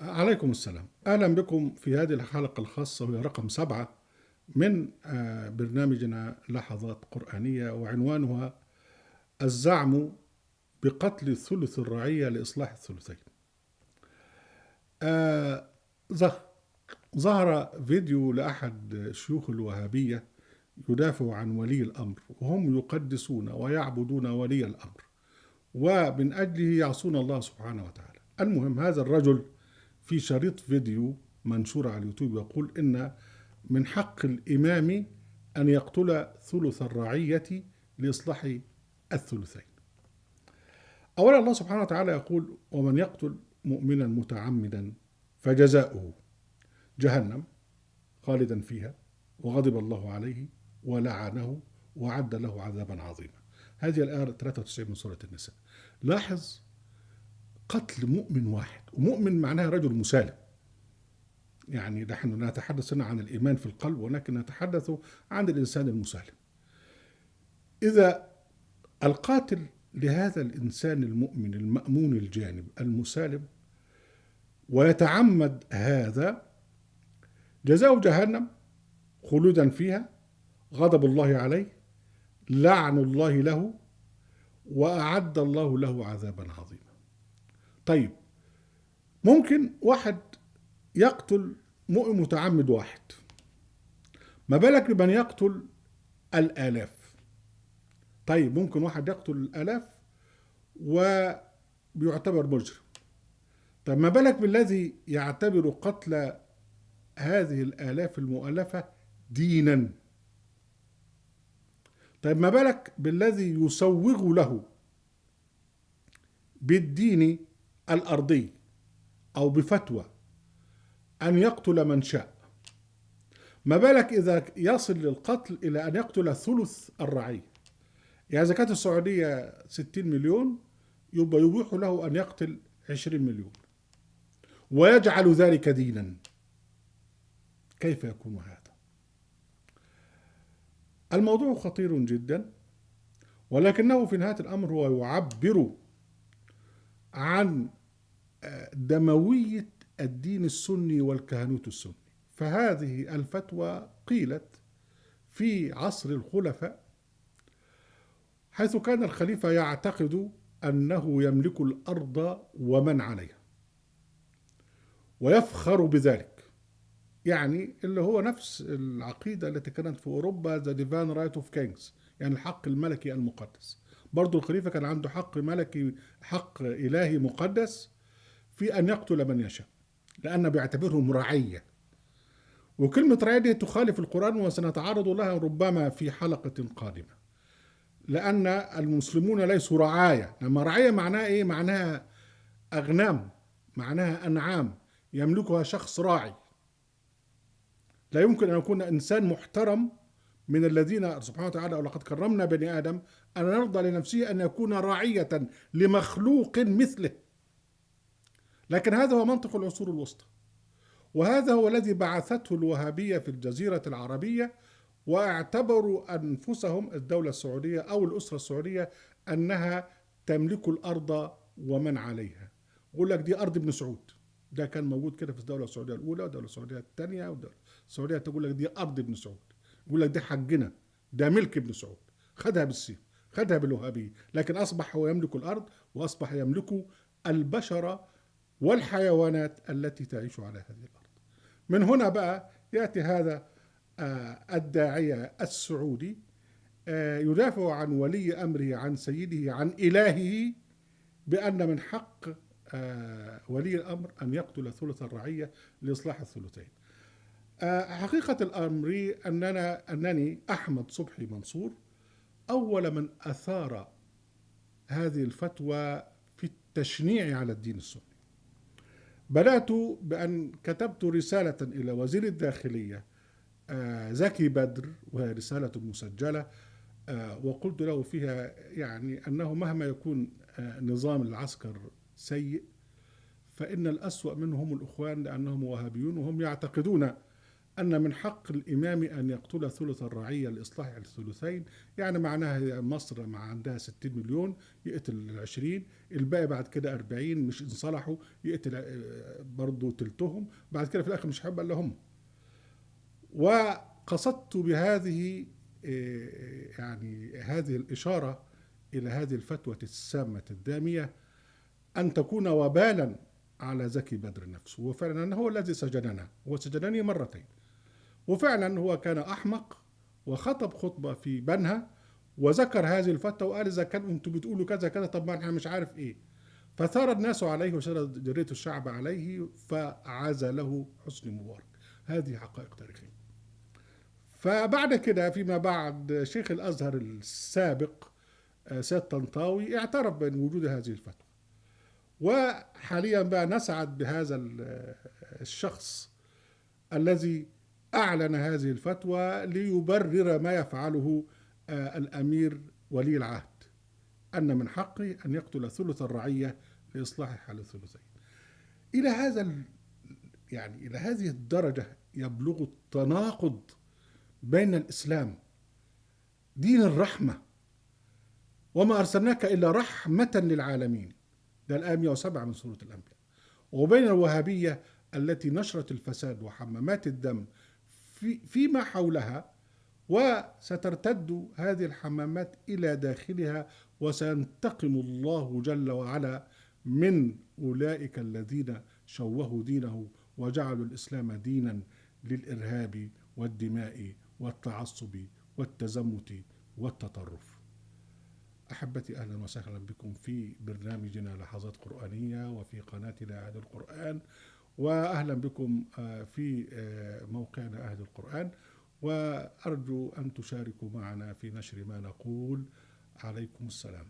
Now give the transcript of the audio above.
عليكم السلام. أهلا بكم في هذه الحلقة الخاصة وهي رقم 7 من برنامجنا لحظات قرآنية، وعنوانها الزعم بقتل الثلث الرعية لإصلاح الثلثين. آه، ظه- ظهر فيديو لأحد شيوخ الوهابية يدافع عن ولي الأمر، وهم يقدسون ويعبدون ولي الأمر ومن أجله يعصون الله سبحانه وتعالى. المهم، هذا الرجل في شريط فيديو منشور على اليوتيوب يقول إن من حق الإمام أن يقتل ثلث الرعية لإصلاح الثلثين. أولا، الله سبحانه وتعالى يقول: ومن يقتل مؤمنا متعمدا فجزاؤه جهنم خالدا فيها وغضب الله عليه ولعنه وعد له عذابا عظيما. هذه الآية 93 من سورة النساء. لاحظ، قتل مؤمن واحد، ومؤمن معناها رجل مسالم. يعني نحن نتحدث هنا عن الإيمان في القلب، ولكن نتحدث عن الإنسان المسالم. إذا القاتل لهذا الإنسان المؤمن المأمون الجانب المسالم ويتعمد هذا، جزاء جهنم خلودا فيها، غضب الله عليه، لعن الله له، وأعد الله له عذابا عظيما. طيب، ممكن واحد يقتل مؤمن متعمد واحد، ما بالك بمن يقتل الآلاف؟ طيب، ممكن واحد يقتل الآلاف وبيعتبر مجرم. طيب، ما بالك بالذي يعتبر قتل هذه الآلاف المؤلفة دينا؟ طيب، ما بالك بالذي يسوغ له بالدين الأرضي أو بفتوى أن يقتل من شاء؟ ما بالك إذا يصل للقتل إلى أن يقتل ثلث الرعية؟ يعني إذا كانت السعودية 60 مليون، يبقى يبيح له أن يقتل 20 مليون ويجعل ذلك دينا. كيف يكون هذا؟ الموضوع خطير جدا، ولكنه في نهاية الأمر هو يعبر عن دموية الدين السني والكهنوت السني. فهذه الفتوى قيلت في عصر الخلفاء، حيث كان الخليفة يعتقد أنه يملك الأرض ومن عليها ويفخر بذلك. يعني اللي هو نفس العقيدة التي كانت في أوروبا، The Divine Right of Kings، يعني الحق الملكي المقدس. برضو الخليفة كان عنده حق ملكي، حق إلهي مقدس في أن يقتل من يشاء، لأن بيعتبرهم رعية. وكلمة رعية دي تخالف القرآن، وسنتعرض لها ربما في حلقة قادمة، لأن المسلمون ليسوا رعاية. لما رعاية معناها إيه؟ معناها أغنام، معناها أنعام يملكها شخص راعي. لا يمكن أن يكون إنسان محترم من الذين سبحانه وتعالى ولقد كرمنا بني آدم أن نرضى لنفسه أن يكون راعية لمخلوق مثله. لكن هذا هو منطق العصور الوسطى، وهذا هو الذي بعثته الوهابية في الجزيرة العربية، واعتبروا أنفسهم الدولة السعودية أو الأسرة السعودية أنها تملك الأرض ومن عليها. يقول لك دي أرض ابن سعود. ده كان موجود كده في الدولة السعودية الأولى والدولة السعودية الثانية، والدولة السعودية تقول لك دي أرض ابن سعود. يقول لك دي حقنا، ده ملك ابن سعود، خدها بالسيف، خدها بالوهابية، لكن أصبح هو يملك الأرض، وأصبح يملك البشر والحيوانات التي تعيش على هذه الأرض. من هنا بقى يأتي هذا الداعية السعودي يدافع عن ولي أمره، عن سيده، عن إلهه، بأن من حق ولي الأمر أن يقتل ثلث الرعية لإصلاح الثلثين. حقيقة الأمر أنني أحمد صبحي منصور أول من أثار هذه الفتوى في التشنيع على الدين السني. بدأت بأن كتبت رسالة إلى وزير الداخلية زكي بدر، وهي رسالة مسجلة، وقلت له فيها يعني أنه مهما يكون نظام العسكر سيء، فإن الأسوأ منهم الإخوان، لأنهم وهابيون وهم يعتقدون أن من حق الإمام أن يقتل ثلث الرعية لإصلاح الثلثين. يعني معناها مصر مع عندها 60 مليون، يقتل 20، الباقي بعد كده 40 مش إن صلحوا يقتل برضه تلتهم، بعد كده في الآخر مش هيبقى إلا هم. وقصدت بهذه يعني هذه الإشارة إلى هذه الفتوى السامة الدامية أن تكون وبالا على زكي بدر نفسه. وفعلا هو الذي سجننا، هو سجنني مرتين، وفعلا هو كان أحمق وخطب خطبة في بنها وذكر هذه الفتوى وقال إذا كان أنتم بتقولوا كذا كذا طب ما احنا مش عارف إيه. فثار الناس عليه وشرد جرية الشعب عليه فعزله حسني مبارك. هذه حقائق تاريخية. فبعد كده فيما بعد شيخ الأزهر السابق سيد طنطاوي اعترف بوجود هذه الفتوى. وحاليا بقى نسعد بهذا الشخص الذي أعلن هذه الفتوى ليبرر ما يفعله الأمير ولي العهد، أن من حقه أن يقتل ثلث الرعية لإصلاح حال الثلثين. إلى هذا يعني إلى هذه الدرجة يبلغ التناقض بين الإسلام دين الرحمة وما أرسلناك إلا رحمة للعالمين، ده الآية 107 من سورة الأنبياء، وبين الوهابية التي نشرت الفساد وحمامات الدم فيما حولها، وسترتد هذه الحمامات إلى داخلها، وسينتقم الله جل وعلا من أولئك الذين شوهوا دينه وجعلوا الإسلام دينا للإرهاب والدماء والتعصب والتزمت والتطرف. أحبتي، أهلا وسهلا بكم في برنامجنا لحظات قرآنية وفي قناتنا أهل القرآن، وأهلا بكم في موقعنا أهل القرآن، وأرجو أن تشاركوا معنا في نشر ما نقول. عليكم السلام.